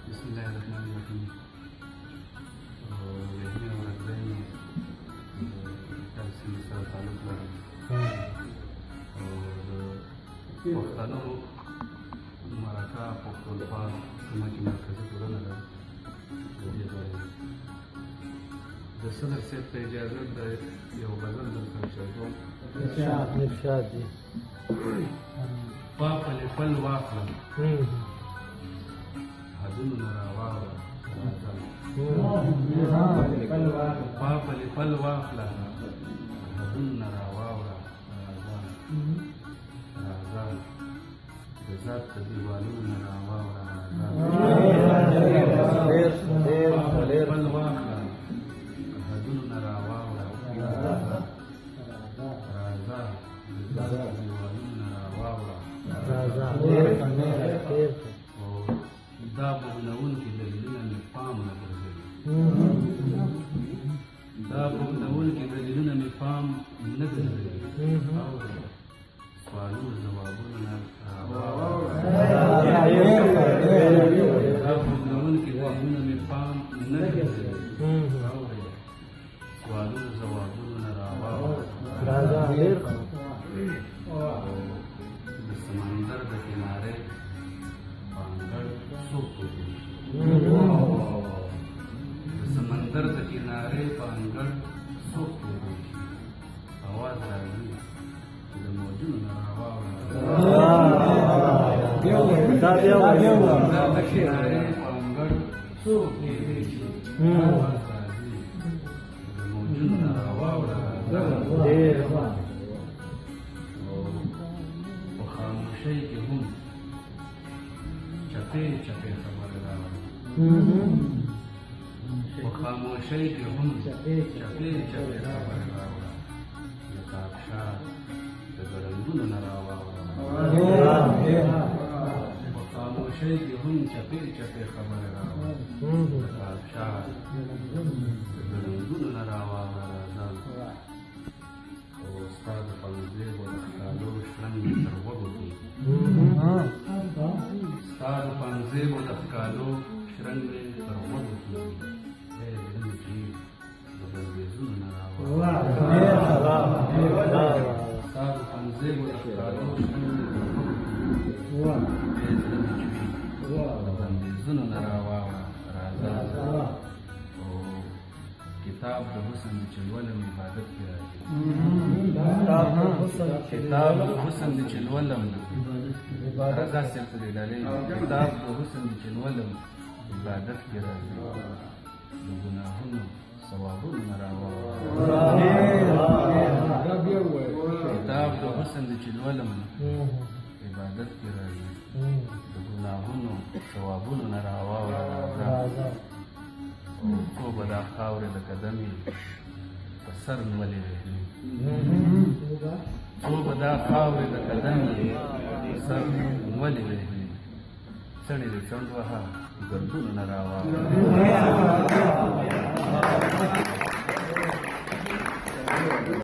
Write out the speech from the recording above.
बिस्मिल्लाहिर्रहमानिर्रहीम। रहने और रहने से मेरा ताल्लुक है और पख्तानो मराठा पख्तूनख्वा समाज मरकजी ټولنه ده د دې ځای د صدر صاحب ته اجازه ده یو غزل درته چاپوم. ارشاد دي پاپل پل واخلم حدونو نه راواړه پاپل پل واخلم حدونو نه راواړه راځه د ذات د دیوالونو نه راواړه پاپل پل واخلم حدونو نه راواړه راځه د ذات د دیوالونو نه راواړه دا بغنونکي دلیلونه مې پام نه ګرځوي دا بغنونکي دلیلونه مې پام نه ګرځوي سوالونو ځوابونو نه راواړه دا بغنونکي دلیلونه مې پام نه ګرځوي سوالونو ځوابونو نه راواړه د سمندر د کنارې پانګړ څوک توږي د سمندر د کنارې پانګړ څوک توږي اواز راځي د موجونو نه راواړه دا د کنارې پانګړ څوک توږي اواز راځي د موجونو نه راواړه په خاموشۍ کې هم چپې چپې خبرې راوړي په خاموشۍ کې هم چپې چپې خبرې راوړه لکه ابشار د ګړنګونو نه راواوړه په خاموشۍ کې هم چپې چپې خبرې راوړه لکه ابشار د ګړنګونو نه راواوړه راځه او ستا د پنځېبو د ښکالو شرنګ مې تر وږو کېږي ستا د پنځېبو د ښکالو شرنګ مې تر وږو کېږي ای زړه مې چې د بندیزونو نه راواړه ستا د پنځېبو د ښکالو شرنګ مې تر وږو کېږي ای زړه مې چې د بندیزونو نه راواړه راځه کتاب د حسن چې لولم عبادت کې راځي کتاب د حسن چې لولم رضا صاحب ته ډالۍ کتاب د حسن چې لولم عبادت کې راځي د ګناهونو ثوابونو نه راواړه کتاب د حسن چې لولم عبادت کې راځي د ګناهونو ثوابونو نه راواړه څو به دا خاورې د قدمې په سر نیولې وهلي څو به دا خاورې د قدمې په سر نیولې وهلي څڼې دې څنډ وهه ګردونو نه راواړه